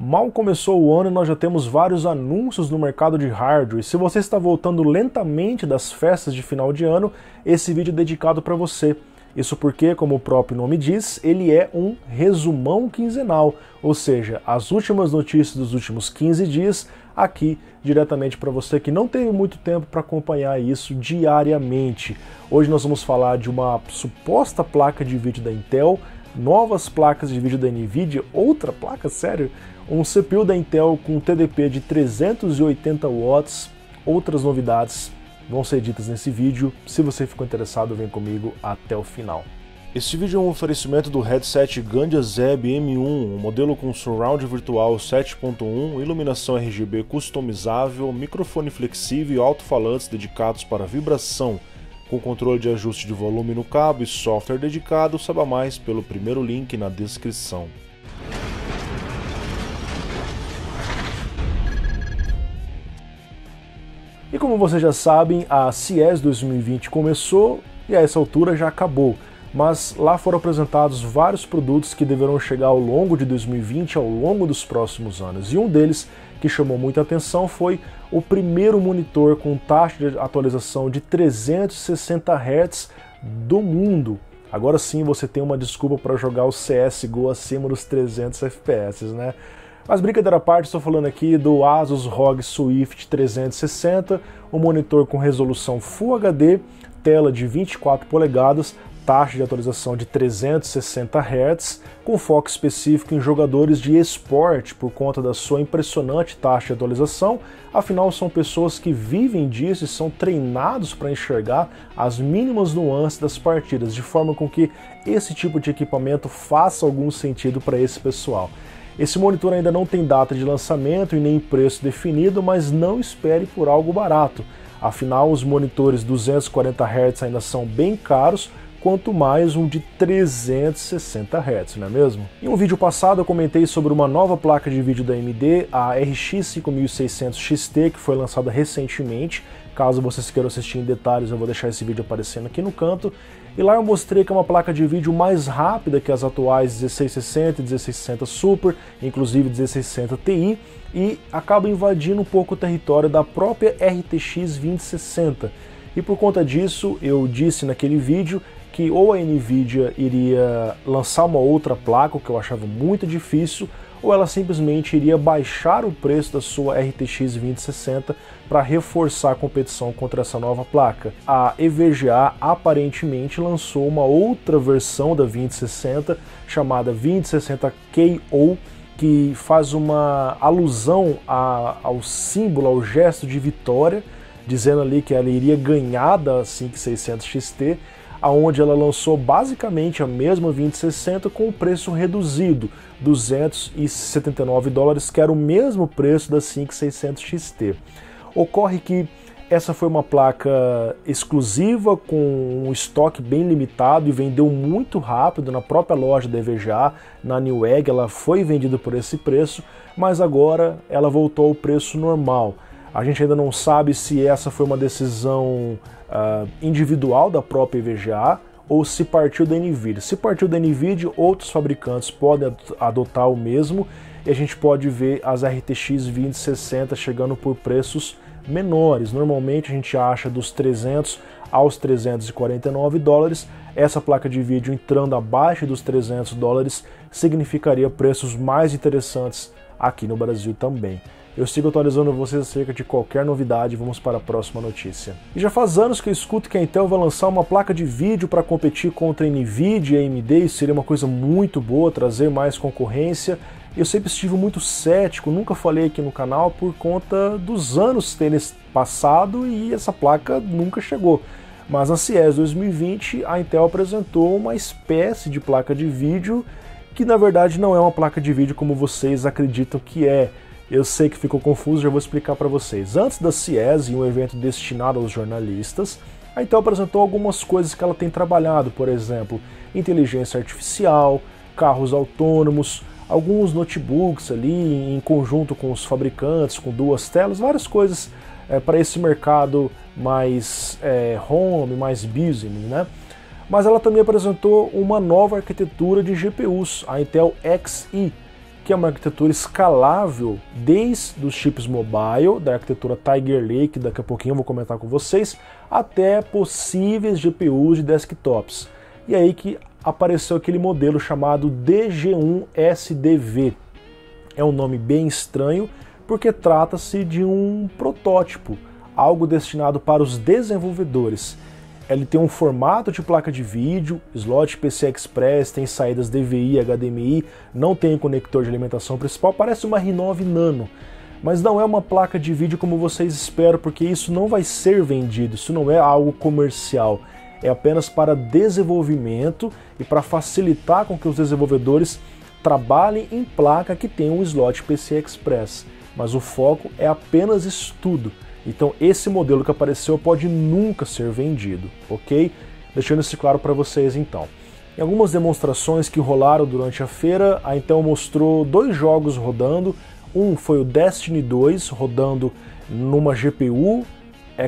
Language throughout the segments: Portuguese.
Mal começou o ano e nós já temos vários anúncios no mercado de hardware. Se você está voltando lentamente das festas de final de ano, esse vídeo é dedicado para você. Isso porque, como o próprio nome diz, ele é um resumão quinzenal, ou seja, as últimas notícias dos últimos 15 dias aqui diretamente para você que não teve muito tempo para acompanhar isso diariamente. Hoje nós vamos falar de uma suposta placa de vídeo da Intel, novas placas de vídeo da Nvidia, outra placa, sério? Um CPU da Intel com TDP de 380 watts, outras novidades vão ser ditas nesse vídeo. Se você ficou interessado, vem comigo até o final. Este vídeo é um oferecimento do headset Gandia Zeb M1, um modelo com surround virtual 7.1, iluminação RGB customizável, microfone flexível e alto-falantes dedicados para vibração, com controle de ajuste de volume no cabo e software dedicado. Saiba mais pelo primeiro link na descrição. E como vocês já sabem, a CES 2020 começou e a essa altura já acabou, mas lá foram apresentados vários produtos que deverão chegar ao longo de 2020, ao longo dos próximos anos. E um deles que chamou muita atenção foi o primeiro monitor com taxa de atualização de 360 Hz do mundo. Agora sim você tem uma desculpa para jogar o CSGO acima dos 300 FPS, né? Mas brincadeira à parte, estou falando aqui do Asus ROG Swift 360, um monitor com resolução Full HD, tela de 24 polegadas, taxa de atualização de 360 Hz, com foco específico em jogadores de esporte por conta da sua impressionante taxa de atualização. Afinal, são pessoas que vivem disso e são treinados para enxergar as mínimas nuances das partidas, de forma com que esse tipo de equipamento faça algum sentido para esse pessoal. Esse monitor ainda não tem data de lançamento e nem preço definido, mas não espere por algo barato. Afinal, os monitores 240 Hz ainda são bem caros, quanto mais um de 360 Hz, não é mesmo? Em um vídeo passado eu comentei sobre uma nova placa de vídeo da AMD, a RX 5600 XT, que foi lançada recentemente. Caso vocês queiram assistir em detalhes, eu vou deixar esse vídeo aparecendo aqui no canto. E lá eu mostrei que é uma placa de vídeo mais rápida que as atuais 1660 e 1660 Super, inclusive 1660 Ti, e acaba invadindo um pouco o território da própria RTX 2060. E por conta disso, eu disse naquele vídeo que ou a Nvidia iria lançar uma outra placa, o que eu achava muito difícil, ou ela simplesmente iria baixar o preço da sua RTX 2060 para reforçar a competição contra essa nova placa. A EVGA aparentemente lançou uma outra versão da 2060 chamada 2060 KO, que faz uma alusão ao símbolo, ao gesto de vitória, dizendo ali que ela iria ganhar da 5600 XT, aonde ela lançou basicamente a mesma 2060 com o preço reduzido, $279, que era o mesmo preço da 5600 XT. Ocorre que essa foi uma placa exclusiva com um estoque bem limitado e vendeu muito rápido na própria loja da EVGA, na Newegg. Ela foi vendida por esse preço, mas agora ela voltou ao preço normal. A gente ainda não sabe se essa foi uma decisão individual da própria EVGA ou se partiu da Nvidia. Se partiu da Nvidia, outros fabricantes podem adotar o mesmo e a gente pode ver as RTX 2060 chegando por preços menores. Normalmente a gente acha dos 300 aos $349. Essa placa de vídeo entrando abaixo dos $300 significaria preços mais interessantes aqui no Brasil também. Eu sigo atualizando vocês acerca de qualquer novidade. Vamos para a próxima notícia. E já faz anos que eu escuto que a Intel vai lançar uma placa de vídeo para competir contra a Nvidia e a AMD. Isso seria uma coisa muito boa, trazer mais concorrência. Eu sempre estive muito cético, nunca falei aqui no canal por conta dos anos terem passado e essa placa nunca chegou. Mas na CES 2020 a Intel apresentou uma espécie de placa de vídeo que na verdade não é uma placa de vídeo como vocês acreditam que é. Eu sei que ficou confuso, já vou explicar para vocês. Antes da CES, em um evento destinado aos jornalistas, a Intel apresentou algumas coisas que ela tem trabalhado, por exemplo, inteligência artificial, carros autônomos, alguns notebooks ali em conjunto com os fabricantes, com duas telas, várias coisas para esse mercado mais home, mais busy, né? Mas ela também apresentou uma nova arquitetura de GPUs, a Intel Xe, que é uma arquitetura escalável desde os chips mobile, da arquitetura Tiger Lake, daqui a pouquinho eu vou comentar com vocês, até possíveis GPUs de desktops. E aí que apareceu aquele modelo chamado DG1SDV. É um nome bem estranho, porque trata-se de um protótipo, algo destinado para os desenvolvedores. Ele tem um formato de placa de vídeo, slot PCI Express, tem saídas DVI, HDMI, não tem conector de alimentação principal, parece uma R9 Nano. Mas não é uma placa de vídeo como vocês esperam, porque isso não vai ser vendido, isso não é algo comercial. É apenas para desenvolvimento e para facilitar com que os desenvolvedores trabalhem em placa que tem um slot PCI Express. Mas o foco é apenas estudo. Então esse modelo que apareceu pode nunca ser vendido, ok? Deixando isso claro para vocês então. Em algumas demonstrações que rolaram durante a feira, a Intel mostrou 2 jogos rodando. Um foi o Destiny 2, rodando numa GPU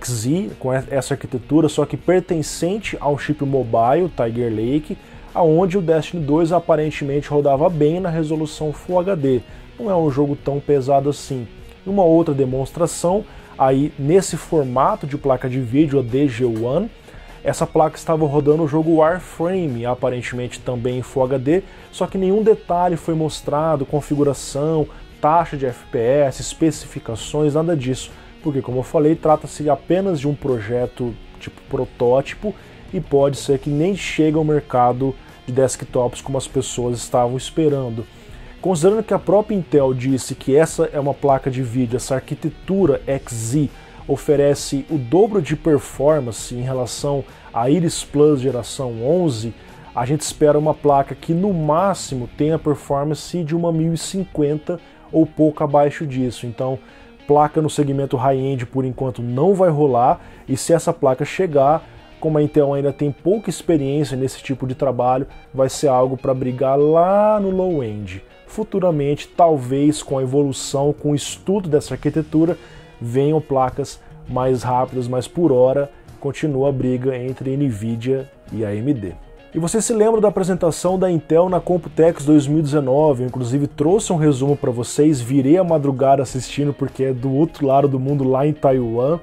Xe, com essa arquitetura, só que pertencente ao chip mobile Tiger Lake, aonde o Destiny 2 aparentemente rodava bem na resolução Full HD. Não é um jogo tão pesado assim. Uma outra demonstração, aí nesse formato de placa de vídeo, a DG1, essa placa estava rodando o jogo Warframe, aparentemente também em Full HD, só que nenhum detalhe foi mostrado, configuração, taxa de FPS, especificações, nada disso, porque como eu falei, trata-se apenas de um projeto tipo protótipo e pode ser que nem chegue ao mercado de desktops como as pessoas estavam esperando. Considerando que a própria Intel disse que essa é uma placa de vídeo, essa arquitetura Xe oferece o dobro de performance em relação à Iris Plus geração 11, a gente espera uma placa que no máximo tenha performance de uma 1050 ou pouco abaixo disso. Então, placa no segmento high-end por enquanto não vai rolar, e se essa placa chegar, como a Intel ainda tem pouca experiência nesse tipo de trabalho, vai ser algo para brigar lá no low-end. Futuramente, talvez com a evolução, com o estudo dessa arquitetura, venham placas mais rápidas, mas por hora continua a briga entre Nvidia e AMD. E você se lembra da apresentação da Intel na Computex 2019, eu inclusive trouxe um resumo para vocês, virei a madrugada assistindo porque é do outro lado do mundo, lá em Taiwan,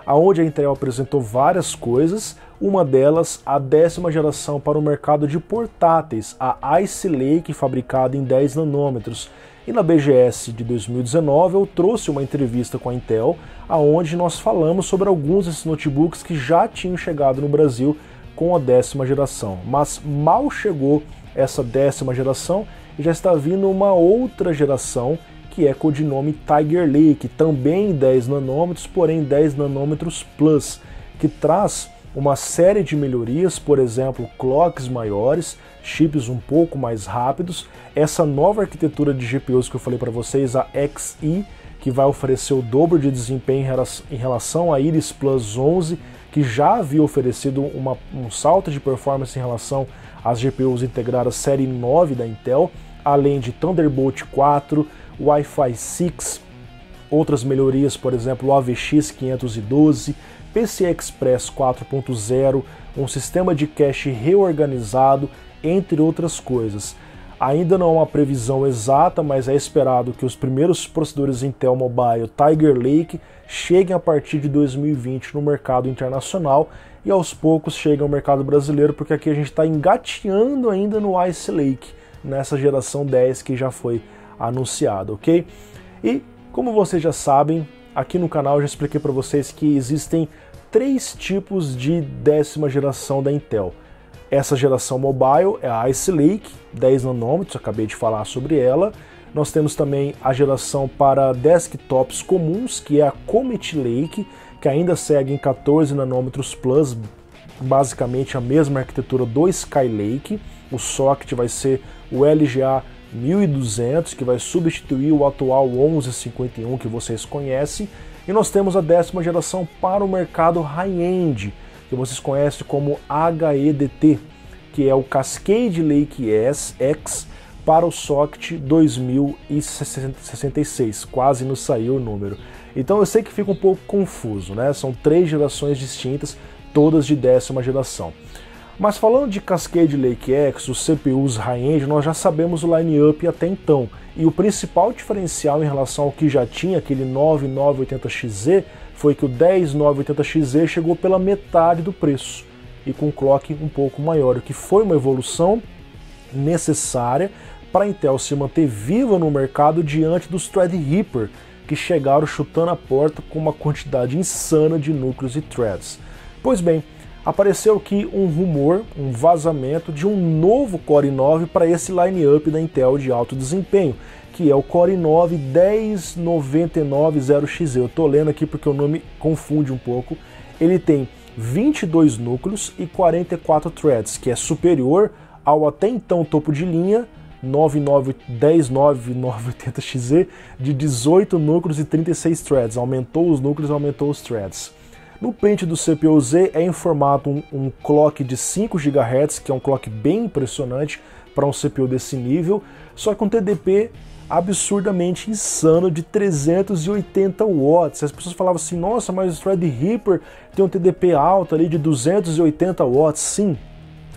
aonde a Intel apresentou várias coisas, uma delas a 10ª geração para o mercado de portáteis, a Ice Lake, fabricada em 10 nanômetros. E na BGS de 2019 eu trouxe uma entrevista com a Intel, aonde nós falamos sobre alguns desses notebooks que já tinham chegado no Brasil com a 10ª geração. Mas mal chegou essa 10ª geração e já está vindo uma outra geração, que é codinome Tiger Lake, também em 10 nanômetros, porém 10 nanômetros Plus, que traz uma série de melhorias, por exemplo, clocks maiores, chips um pouco mais rápidos, essa nova arquitetura de GPUs que eu falei para vocês, a Xe, que vai oferecer o dobro de desempenho em relação à Iris Plus 11, que já havia oferecido um salto de performance em relação às GPUs integradas série 9 da Intel, além de Thunderbolt 4, Wi-Fi 6, outras melhorias, por exemplo, o AVX 512, PCI Express 4.0, um sistema de cache reorganizado, entre outras coisas. Ainda não há uma previsão exata, mas é esperado que os primeiros processadores Intel Mobile Tiger Lake cheguem a partir de 2020 no mercado internacional e aos poucos cheguem ao mercado brasileiro, porque aqui a gente está engateando ainda no Ice Lake, nessa geração 10 que já foi anunciado, ok? E como vocês já sabem, aqui no canal eu já expliquei para vocês que existem 3 tipos de 10ª geração da Intel. Essa geração mobile é a Ice Lake, 10 nanômetros, acabei de falar sobre ela. Nós temos também a geração para desktops comuns, que é a Comet Lake, que ainda segue em 14 nanômetros Plus, basicamente a mesma arquitetura do Skylake. O socket vai ser o LGA 1200, que vai substituir o atual 1151 que vocês conhecem. E nós temos a 10ª geração para o mercado high-end, que vocês conhecem como HEDT, que é o Cascade Lake X para o socket 2066, quase nos saiu o número. Então eu sei que fica um pouco confuso, né? São 3 gerações distintas, todas de 10ª geração. Mas falando de Cascade Lake X, os CPUs high-end, nós já sabemos o line-up até então. E o principal diferencial em relação ao que já tinha, aquele 9980XZ, foi que o 10980XZ chegou pela metade do preço e com um clock um pouco maior, o que foi uma evolução necessária para a Intel se manter viva no mercado diante dos Threadripper, que chegaram chutando a porta com uma quantidade insana de núcleos e threads. Pois bem, apareceu aqui um rumor, um vazamento de um novo Core i9 para esse line-up da Intel de alto desempenho, que é o Core i9 10990XZ. Eu estou lendo aqui porque o nome confunde um pouco. Ele tem 22 núcleos e 44 threads, que é superior ao até então topo de linha 10980XZ de 18 núcleos e 36 threads. Aumentou os núcleos, aumentou os threads. No print do CPU-Z é informado um clock de 5 GHz, que é um clock bem impressionante para um CPU desse nível, só com um TDP absurdamente insano de 380 watts. As pessoas falavam assim, nossa, mas o Threadripper tem um TDP alto ali de 280 watts. Sim,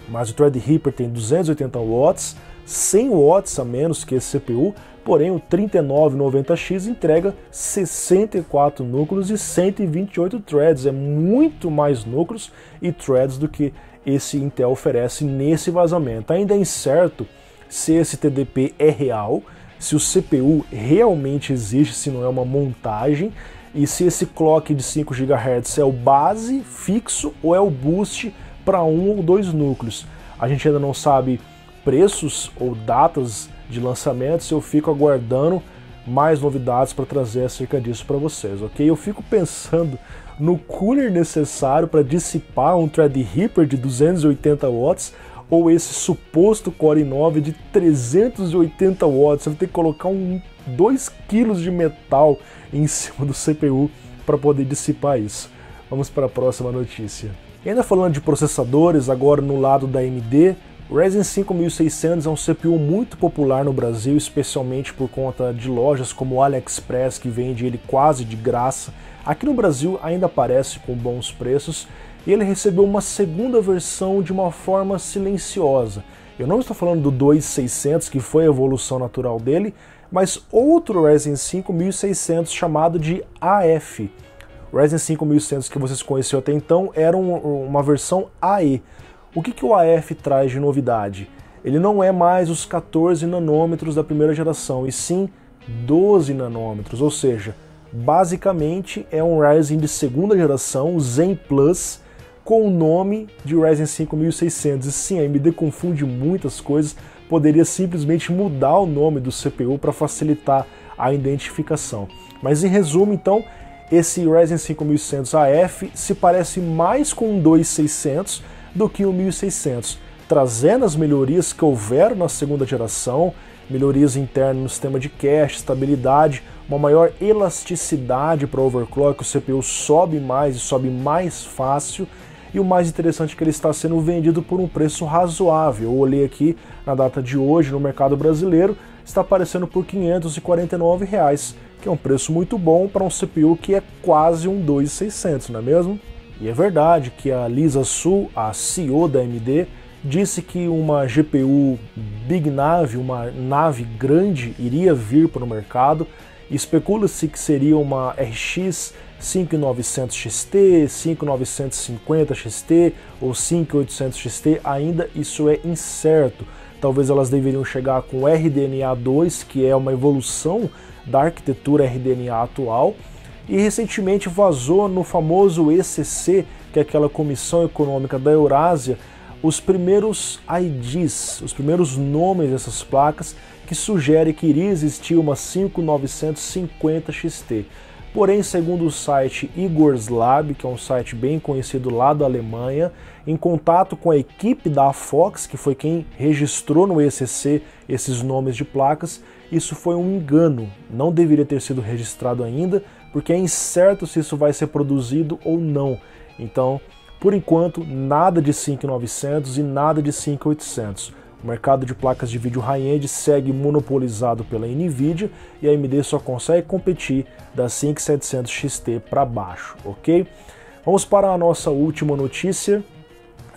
mas o Threadripper tem 280 watts, 100 watts a menos que esse CPU, porém o 3990X entrega 64 núcleos e 128 threads. É muito mais núcleos e threads do que esse Intel oferece nesse vazamento. Ainda é incerto se esse TDP é real, se o CPU realmente existe, se não é uma montagem, e se esse clock de 5 GHz é o base fixo ou é o boost para 1 ou 2 núcleos. A gente ainda não sabe preços ou datas de lançamentos, eu fico aguardando mais novidades para trazer acerca disso para vocês, ok? Eu fico pensando no cooler necessário para dissipar um Threadripper de 280 watts ou esse suposto Core i9 de 380 watts. Você vai ter que colocar 2 kg de metal em cima do CPU para poder dissipar isso. Vamos para a próxima notícia. E ainda falando de processadores, agora no lado da AMD, o Ryzen 5 1600 é um CPU muito popular no Brasil, especialmente por conta de lojas como o AliExpress, que vende ele quase de graça. Aqui no Brasil ainda aparece com bons preços, e ele recebeu uma segunda versão de uma forma silenciosa. Eu não estou falando do 2600, que foi a evolução natural dele, mas outro Ryzen 5 1600 chamado de AF. O Ryzen 5 1600 que vocês conheciam até então era uma versão AE. O que o AF traz de novidade? Ele não é mais os 14 nanômetros da primeira geração, e sim 12 nanômetros, ou seja, basicamente é um Ryzen de segunda geração, o Zen Plus, com o nome de Ryzen 5 1600. E sim, a AMD confunde muitas coisas, poderia simplesmente mudar o nome do CPU para facilitar a identificação. Mas em resumo, então, esse Ryzen 5 1600 AF se parece mais com um 2600 do que o 1600, trazendo as melhorias que houveram na segunda geração, melhorias internas no sistema de cache, estabilidade, uma maior elasticidade para o overclock, o CPU sobe mais e sobe mais fácil, e o mais interessante é que ele está sendo vendido por um preço razoável. Eu olhei aqui na data de hoje no mercado brasileiro, está aparecendo por R$ 549, que é um preço muito bom para um CPU que é quase um 2600, não é mesmo? E é verdade que a Lisa Su, a CEO da AMD, disse que uma GPU Big Nave, uma nave grande, iria vir para o mercado. Especula-se que seria uma RX 5900 XT, 5950 XT ou 5800 XT, ainda isso é incerto. Talvez elas deveriam chegar com RDNA 2, que é uma evolução da arquitetura RDNA atual. E recentemente vazou no famoso ECC, que é aquela Comissão Econômica da Eurásia, os primeiros IDs, os primeiros nomes dessas placas, que sugere que iria existir uma 5950 XT. Porém, segundo o site Igor's Lab, que é um site bem conhecido lá da Alemanha, em contato com a equipe da Fox, que foi quem registrou no ECC esses nomes de placas, isso foi um engano, não deveria ter sido registrado ainda, porque é incerto se isso vai ser produzido ou não. Então, por enquanto, nada de 5900 e nada de 5800. O mercado de placas de vídeo high-end segue monopolizado pela Nvidia e a AMD só consegue competir da 5700 XT para baixo, ok? Vamos para a nossa última notícia.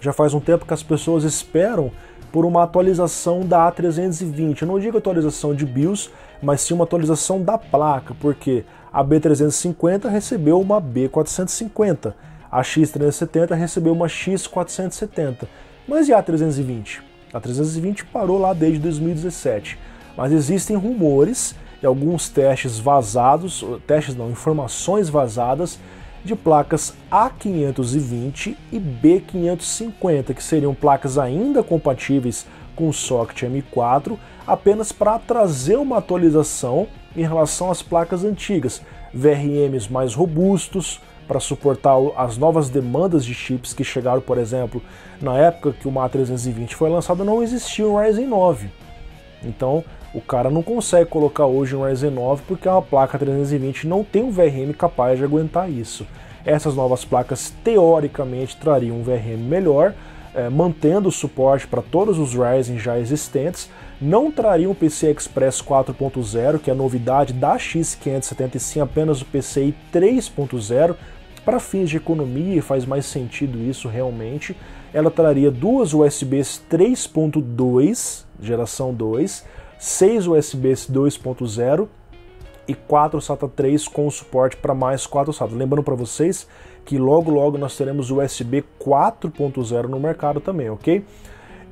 Já faz um tempo que as pessoas esperam por uma atualização da A320. Eu não digo atualização de BIOS, mas sim uma atualização da placa, porque a B350 recebeu uma B450, a X370 recebeu uma X470. Mas e a A320? A 320 parou lá desde 2017. Mas existem rumores e alguns testes vazados, informações vazadas de placas A520 e B550, que seriam placas ainda compatíveis com o socket M4, apenas para trazer uma atualização em relação às placas antigas, VRMs mais robustos, para suportar as novas demandas de chips que chegaram, por exemplo, na época que o A320 foi lançado, não existia o Ryzen 9. Então, o cara não consegue colocar hoje um Ryzen 9 porque uma placa 320 não tem um VRM capaz de aguentar isso. Essas novas placas, teoricamente, trariam um VRM melhor, mantendo o suporte para todos os Ryzen já existentes, não trariam o PCI Express 4.0, que é a novidade da X570, e sim apenas o PCI 3.0, para fins de economia, faz mais sentido isso realmente. Ela traria duas USBs 3.2, geração 2, 6 USBs 2.0 e 4 SATA 3 com suporte para mais 4 SATA. Lembrando para vocês que logo nós teremos USB 4.0 no mercado também, ok?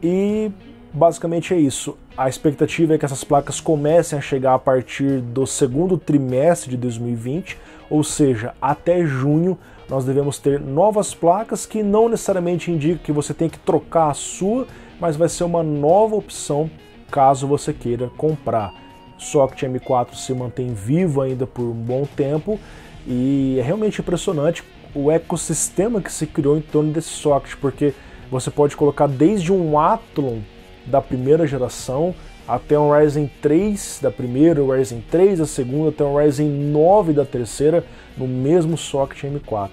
E basicamente é isso. A expectativa é que essas placas comecem a chegar a partir do segundo trimestre de 2020, ou seja, até junho nós devemos ter novas placas, que não necessariamente indicam que você tem que trocar a sua, mas vai ser uma nova opção caso você queira comprar. Socket M4 se mantém vivo ainda por um bom tempo e é realmente impressionante o ecossistema que se criou em torno desse socket, porque você pode colocar desde um Athlon da primeira geração até um Ryzen 3 da primeira, o Ryzen 3 da segunda, até um Ryzen 9 da terceira no mesmo socket M4.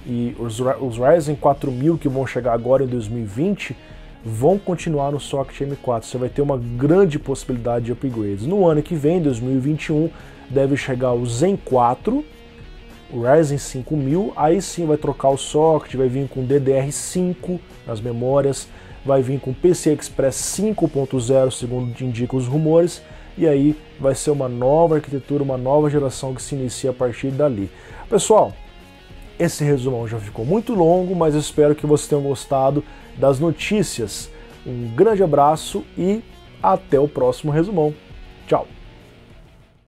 E os Ryzen 4000 que vão chegar agora em 2020 vão continuar no socket M4. Você vai ter uma grande possibilidade de upgrades. No ano que vem, 2021, deve chegar o Zen 4, o Ryzen 5000, aí sim vai trocar o socket, vai vir com DDR5 nas memórias, vai vir com PCI Express 5.0, segundo indicam os rumores, e aí vai ser uma nova arquitetura, uma nova geração que se inicia a partir dali. Pessoal, esse resumão já ficou muito longo, mas eu espero que vocês tenham gostado das notícias. Um grande abraço e até o próximo resumão. Tchau!